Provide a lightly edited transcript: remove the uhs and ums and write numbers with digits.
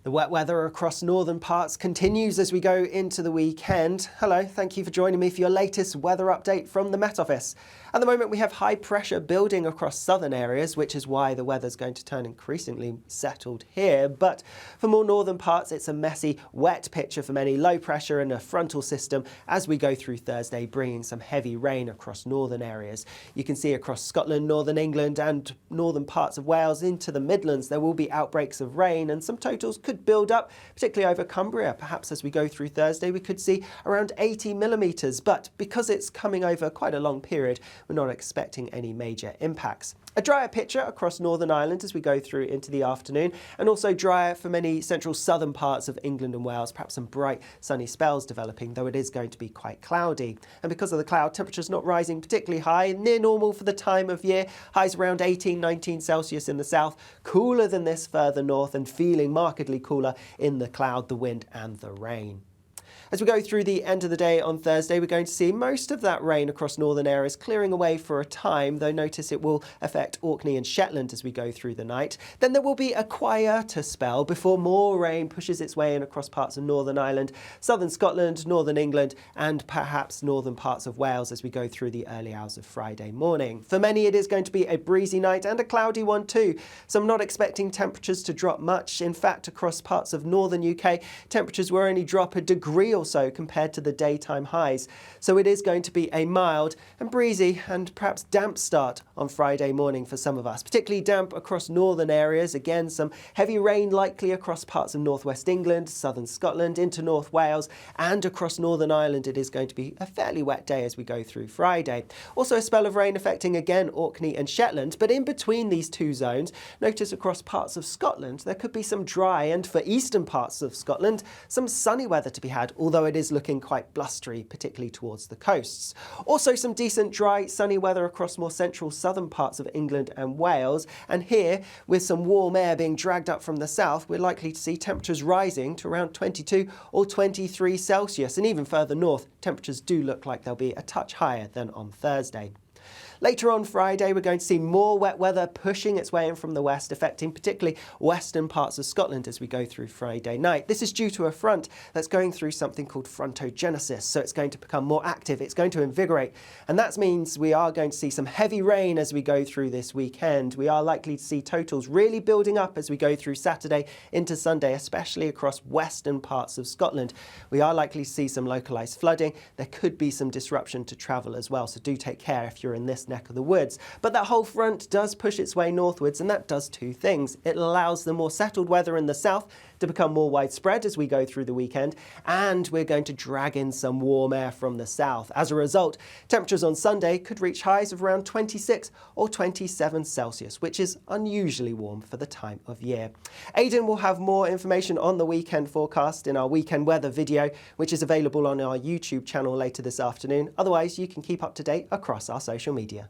The wet weather across northern parts continues as we go into the weekend. Hello, thank you for joining me for your latest weather update from the Met Office. At the moment we have high pressure building across southern areas, which is why the weather's going to turn increasingly settled here. But for more northern parts, it's a messy, wet picture for many, low pressure and a frontal system as we go through Thursday, bringing some heavy rain across northern areas. You can see across Scotland, northern England and northern parts of Wales into the Midlands, there will be outbreaks of rain and some totals could build up, particularly over Cumbria. Perhaps as we go through Thursday, we could see around 80 millimetres, but because it's coming over quite a long period, we're not expecting any major impacts. A drier picture across Northern Ireland as we go through into the afternoon, and also drier for many central southern parts of England and Wales, perhaps some bright sunny spells developing, though it is going to be quite cloudy. And because of the cloud, temperatures not rising particularly high, near normal for the time of year, highs around 18, 19 Celsius in the south, cooler than this further north and feeling markedly cooler in the cloud, the wind and the rain. As we go through the end of the day on Thursday, we're going to see most of that rain across northern areas clearing away for a time, though notice it will affect Orkney and Shetland as we go through the night. Then there will be a quieter spell before more rain pushes its way in across parts of Northern Ireland, southern Scotland, northern England and perhaps northern parts of Wales as we go through the early hours of Friday morning. For many it is going to be a breezy night and a cloudy one too, so I'm not expecting temperatures to drop much. In fact, across parts of northern UK, temperatures will only drop a degree or so compared to the daytime highs. So it is going to be a mild and breezy and perhaps damp start on Friday morning for some of us, particularly damp across northern areas. Again, some heavy rain likely across parts of northwest England, southern Scotland, into North Wales and across Northern Ireland. It is going to be a fairly wet day as we go through Friday. Also a spell of rain affecting again Orkney and Shetland, but in between these two zones, notice across parts of Scotland there could be some dry and for eastern parts of Scotland some sunny weather to be had, although it is looking quite blustery, particularly towards the coasts. Also some decent dry sunny weather across more central southern parts of England and Wales, and here with some warm air being dragged up from the south, we're likely to see temperatures rising to around 22 or 23 Celsius, and even further north temperatures do look like they'll be a touch higher than on Thursday. Later on Friday, we're going to see more wet weather pushing its way in from the west, affecting particularly western parts of Scotland as we go through Friday night. This is due to a front that's going through something called frontogenesis, so it's going to become more active, it's going to invigorate, and that means we are going to see some heavy rain as we go through this weekend. We are likely to see totals really building up as we go through Saturday into Sunday, especially across western parts of Scotland. We are likely to see some localised flooding. There could be some disruption to travel as well, so do take care if you're in this neck of the woods. But that whole front does push its way northwards, and that does two things. It allows the more settled weather in the south to become more widespread as we go through the weekend, and we're going to drag in some warm air from the south. As a result, temperatures on Sunday could reach highs of around 26 or 27 Celsius, which is unusually warm for the time of year. Aidan will have more information on the weekend forecast in our weekend weather video, which is available on our YouTube channel later this afternoon. Otherwise, you can keep up to date across our social media.